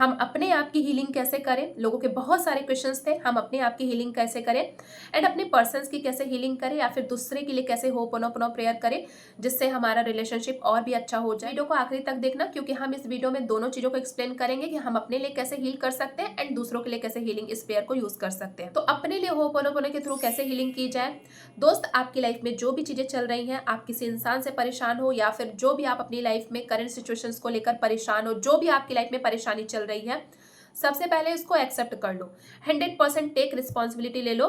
हम अपने आप की हीलिंग कैसे करें, लोगों के बहुत सारे क्वेश्चंस थे, हम अपने आप की हीलिंग कैसे करें एंड अपने पर्सन्स की कैसे हीलिंग करें या फिर दूसरे के लिए कैसे होपोनोपोनो प्रेयर करें जिससे हमारा रिलेशनशिप और भी अच्छा हो जाए। वीडियो को आखिरी तक देखना क्योंकि हम इस वीडियो में दोनों चीजों को एक्सप्लेन करेंगे कि हम अपने लिए कैसे हील कर सकते हैं एंड दूसरों के लिए कैसे हीलिंग इस प्रेयर को यूज कर सकते हैं। तो अपने लिए होपोनोपोनो के थ्रू कैसे हीलिंग की जाए। दोस्त, आपकी लाइफ में जो भी चीजें चल रही हैं, आप किसी इंसान से परेशान हो या फिर जो भी आप अपनी लाइफ में करंट सिचुएशंस को लेकर परेशान हो, जो भी आपकी लाइफ में परेशानी चल रही है, सबसे पहले इसको एक्सेप्ट कर लो। 100% टेक रिस्पॉन्सिबिलिटी ले लो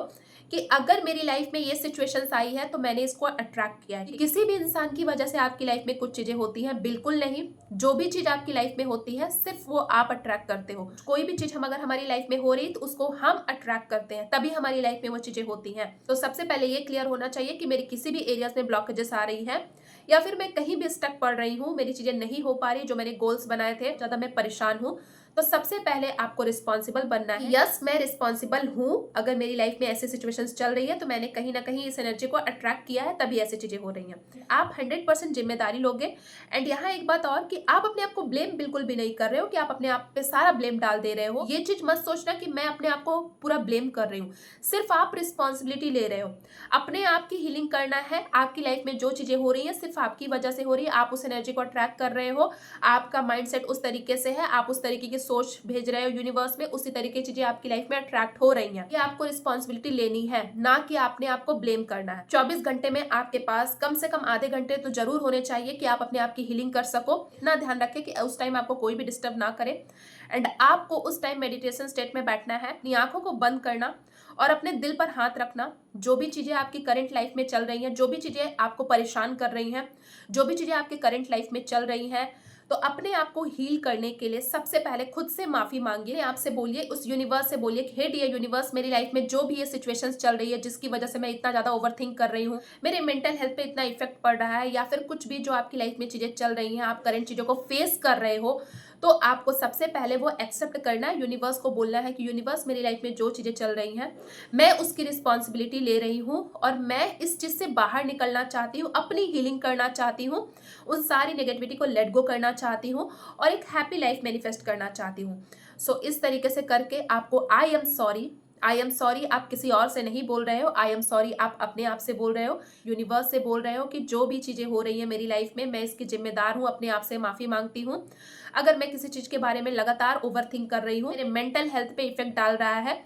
कि अगर मेरी लाइफ में ये सिचुएशंस आई है तो मैंने इसको अट्रैक्ट किया है। किसी भी इंसान की वजह से आपकी लाइफ में कुछ चीजें होती हैं, बिल्कुल नहीं। जो भी चीज आपकी लाइफ में होती है सिर्फ वो आप अट्रैक्ट करते हो। कोई भी चीज हम अगर हमारी लाइफ में हो रही तो उसको हम अट्रैक्ट करते हैं, तभी हमारी लाइफ में वो चीजें होती हैं। तो सबसे पहले ये क्लियर होना चाहिए कि मेरी किसी भी एरियाज में ब्लॉकेजेस आ रही है या फिर मैं कहीं भी स्टक पड़ रही हूँ, मेरी चीजें नहीं हो पा रही, जो मैंने गोल्स बनाए थे, ज्यादा मैं परेशान हूँ। तो सबसे पहले आपको रिस्पॉन्सिबल बनना है। यस, मैं रिस्पॉन्सिबल हूँ। अगर मेरी लाइफ में ऐसी सिचुएशंस चल रही है तो मैंने कहीं ना कहीं इस एनर्जी को अट्रैक्ट किया है, तभी ऐसी चीजें हो रही हैं। आप 100% जिम्मेदारी लोगे। एंड यहाँ एक बात और कि आप अपने आप को ब्लेम बिल्कुल भी नहीं कर रहे हो कि आप अपने आप पे सारा ब्लेम डाल दे रहे हो। ये चीज मत सोचना कि मैं अपने आप को पूरा ब्लेम कर रही हूँ। सिर्फ आप रिस्पॉन्सिबिलिटी ले रहे हो। अपने आप की हीलिंग करना है। आपकी लाइफ में जो चीजें हो रही है सिर्फ आपकी वजह से हो रही है। आप उस एनर्जी को अट्रैक्ट कर रहे हो। आपका माइंडसेट उस तरीके से है, आप उस तरीके की सोच भेज रहे हो यूनिवर्स में, उसी तरीके की चीजें आपकी लाइफ में अट्रैक्ट हो रही हैं। ये आपको रिस्पॉन्सिबिलिटी लेनी है, ना कि आपने आपको ब्लेम करना है। 24 घंटे में आपके पास कम से कम आधे घंटे तो जरूर होने चाहिए कि आप अपने आप की हीलिंग कर सको। इतना ध्यान रखें कि उस टाइम आपको कोई भी डिस्टर्ब ना करे एंड आपको उस टाइम मेडिटेशन स्टेट में बैठना है, अपनी आंखों को बंद करना और अपने दिल पर हाथ रखना। जो भी चीजें आपकी करंट लाइफ में चल रही हैं, जो भी चीजें आपको परेशान कर रही हैं, जो भी चीजें आपके करंट लाइफ में चल रही हैं, तो अपने आप को हील करने के लिए सबसे पहले खुद से माफी मांगिए। आपसे बोलिए, उस यूनिवर्स से बोलिए कि हे डियर यूनिवर्स, मेरी लाइफ में जो भी ये सिचुएशंस चल रही है जिसकी वजह से मैं इतना ज्यादा ओवरथिंक कर रही हूँ, मेरे मेंटल हेल्थ पे इतना इफेक्ट पड़ रहा है, या फिर कुछ भी जो आपकी लाइफ में चीजें चल रही हैं, आप करंट चीजों को फेस कर रहे हो, तो आपको सबसे पहले वो एक्सेप्ट करना है। यूनिवर्स को बोलना है कि यूनिवर्स, मेरी लाइफ में जो चीजें चल रही हैं मैं उसकी रिस्पॉन्सिबिलिटी ले रही हूँ और मैं इस चीज से बाहर निकलना चाहती हूँ, अपनी हीलिंग करना चाहती हूँ, उन सारी नेगेटिविटी को लेट गो करना चाहती हूँ और एक हैप्पी लाइफ मैनिफेस्ट करना चाहती हूँ। सो इस तरीके से करके आपको आई एम सॉरी आप किसी और से नहीं बोल रहे हो, आई एम सॉरी आप अपने आप से बोल रहे हो, यूनिवर्स से बोल रहे हो कि जो भी चीजें हो रही है मेरी लाइफ में मैं इसकी जिम्मेदार हूँ, अपने आप से माफी मांगती हूँ। अगर मैं किसी चीज के बारे में लगातार ओवरथिंक कर रही हूँ, मेरे मेंटल हेल्थ पे इफेक्ट डाल रहा है,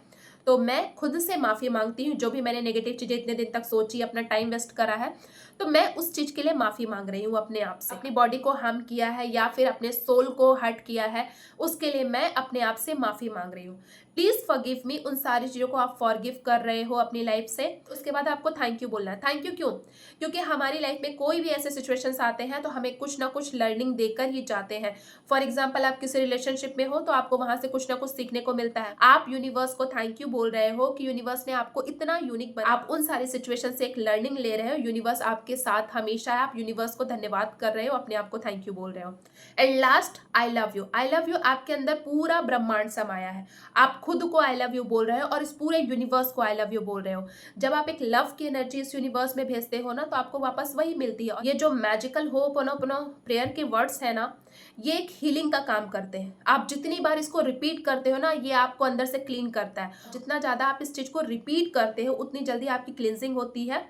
तो मैं खुद से माफी मांगती हूँ। जो भी मैंने नेगेटिव चीजें इतने दिन तक सोची, अपना टाइम वेस्ट करा है, तो मैं उस चीज के लिए माफी मांग रही हूँ अपने आप से। अपनी बॉडी को हार्म किया है या फिर अपने सोल को हर्ट किया है, उसके लिए मैं अपने आप से माफी मांग रही हूँ। Please forgive me. उन सारी चीजों को आप फॉरगिव कर रहे हो अपनी लाइफ से। उसके बाद आपको थैंक यू बोलना है। थैंक यू क्यों? क्योंकि हमारी लाइफ में कोई भी ऐसे सिचुएशंस आते हैं तो हमें कुछ ना कुछ लर्निंग देकर ही जाते हैं। फॉर एग्जाम्पल, आप किसी रिलेशनशिप में हो तो आपको वहां से कुछ ना कुछ सीखने को मिलता है। आप यूनिवर्स को थैंक यू बोल रहे हो कि यूनिवर्स ने आपको इतना यूनिक बनाया। आप उन सारी सिचुएशन से एक लर्निंग ले रहे हो, यूनिवर्स आपके साथ हमेशा है, आप यूनिवर्स को धन्यवाद कर रहे हो, अपने आप को थैंक यू बोल रहे हो। And last, I love you. I love you आपके अंदर पूरा ब्रह्मांड समाया है। आप खुद को आई लव यू बोल रहे हो और इस पूरे यूनिवर्स को आई लव यू बोल रहे हो। जब आप एक लव की एनर्जी इस यूनिवर्स में भेजते हो ना, तो आपको वापस वही मिलती है। ये जो मैजिकल होपोनोपोनो प्रेयर के वर्ड्स है ना, ये एक हीलिंग का काम करते हैं। आप जितनी बार इसको रिपीट करते हो ना, ये आपको अंदर से क्लीन करता है। जितना ज्यादा आप इस चीज को रिपीट करते हो उतनी जल्दी आपकी क्लींजिंग होती है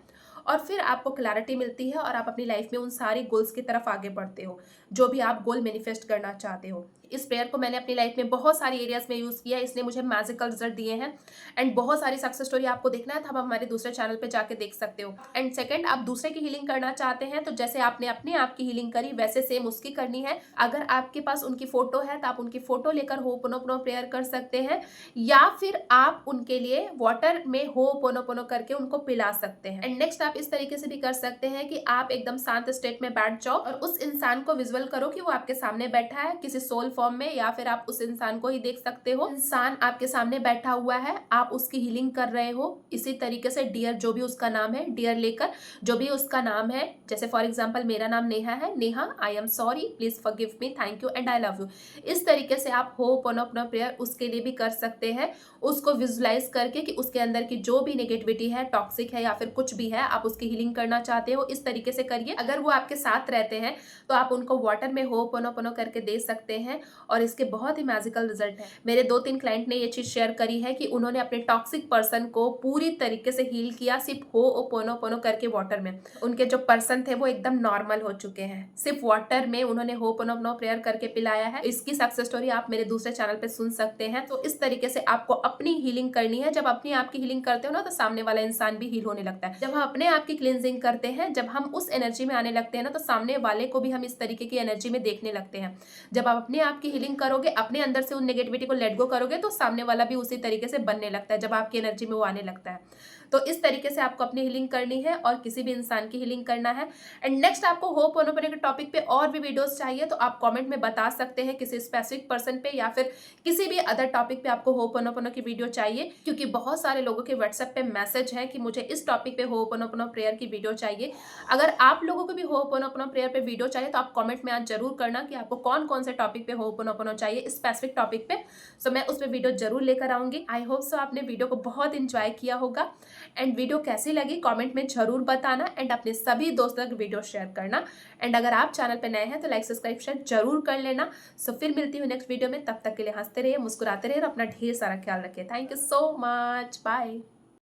और फिर आपको क्लैरिटी मिलती है और आप अपनी लाइफ में उन सारे गोल्स की तरफ आगे बढ़ते हो, जो भी आप गोल मैनिफेस्ट करना चाहते हो। इस प्रेयर को मैंने अपनी लाइफ में बहुत सारी एरियाज में यूज किया है, इसने मुझे मैजिकल रिजल्ट दिए हैं। एंड बहुत सारी सक्सेस स्टोरी आपको देखना है तो आप हमारे दूसरे चैनल पे जाके देख सकते हो। एंड सेकंड, आप दूसरे की हीलिंग करना चाहते हैं तो जैसे आपने अपने आप की हीलिंग करी वैसे सेम उसकी करनी है। अगर आपके पास उनकी फोटो है तो आप उनकी फोटो लेकर होपोनोपोनो प्रेयर कर सकते हैं, या फिर आप उनके लिए वाटर में होपोनोपोनो करके उनको पिला सकते हैं। एंड नेक्स्ट, आप इस तरीके से भी कर सकते हैं कि आप एकदम शांत स्टेट में बैठ जाओ और उस इंसान को विजुअल करो कि वो आपके सामने बैठा है किसी सोल फॉर्म में, या फिर आप उस इंसान को ही देख सकते हो। इंसान आपके सामने बैठा हुआ है, आप उसकी हीलिंग कर रहे हो। इसी तरीके से डियर, जो भी उसका नाम है, डियर लेकर जो भी उसका नाम है, जैसे फॉर एग्जाम्पल मेरा नाम नेहा है, Neha I am sorry, please forgive me, thank you and I love you. इस तरीके से आप होपोनोपोनो प्रेयर उसके लिए भी कर सकते हैं, उसको विजुलाइज करके कि उसके अंदर की जो भी नेगेटिविटी है, टॉक्सिक है या फिर कुछ भी है, आप उसकी हीलिंग करना चाहते हो, इस तरीके से करिए। अगर वो आपके साथ रहते हैं तो आप उनको वाटर में होपोनोपोनो करके दे सकते हैं और इसके बहुत ही मैजिकल रिजल्ट है। मेरे 2-3 क्लाइंट ने ये चीज़ शेयर करी है कि उन्होंने अपने टॉक्सिक पर्सन को पूरी तरीके से हील किया सिर्फ होपोनोपोनो करके वाटर में। उनके जो पर्सन थे वो एकदम नॉर्मल हो चुके हैं, सिर्फ वाटर में उन्होंने होपोनोपोनो प्रेयर करके पिलाया है। इसकी सक्सेस स्टोरी आप मेरे दूसरे चैनल पे सुन सकते हैं। तो इस तरीके से आपको अपनी हीलिंग करनी है। जब अपनी आप की हीलिंग करते हो ना, तो सामने वाला इंसान भी हील होने लगता है। जब हम अपने आप की क्लींजिंग करते हैं, जब हम उस एनर्जी में आने लगते हैं ना, तो सामने वाले को भी हम इस तरीके की एनर्जी में देखने लगते हैं। जब आप अपने आप की हीलिंग करोगे, अपने अंदर से उन नेगेटिविटी को लेट गो करोगे, तो सामने वाला भी उसी तरीके से बनने लगता है, जब आपकी एनर्जी में वो आने लगता है। तो इस तरीके से आपको अपनी हीलिंग करनी है और किसी भी इंसान की हीलिंग करना है। एंड नेक्स्ट आपको होपोनोपोनो के टॉपिक पे और भी वीडियोस चाहिए तो आप कमेंट में बता सकते हैं किसी स्पेसिफिक पर्सन पे या फिर किसी भी अदर टॉपिक पे आपको होपोनोपोनो की वीडियो चाहिए, क्योंकि बहुत सारे लोगों के व्हाट्सएप पे मैसेज है कि मुझे इस टॉपिक पे होपोनोपोनो प्रेयर की वीडियो चाहिए। अगर आप लोगों को भी होपोनोपोनो प्रेयर पे वीडियो चाहिए तो आप कमेंट में आज जरूर करना कि आपको कौन कौन से टॉपिक पे होपोनोपोनो चाहिए, स्पेसिफिक टॉपिक पे। सो मैं उस पर वीडियो जरूर लेकर आऊंगी। आई होप सो आपने वीडियो को बहुत इंजॉय किया होगा। एंड वीडियो कैसी लगी कमेंट में जरूर बताना एंड अपने सभी दोस्तों तक वीडियो शेयर करना। एंड अगर आप चैनल पे नए हैं तो लाइक सब्सक्राइब शेयर जरूर कर लेना। सो फिर मिलती हूँ नेक्स्ट वीडियो में। तब तक के लिए हंसते रहिए, मुस्कुराते रहिए और अपना ढेर सारा ख्याल रखिए। Thank you so much, bye.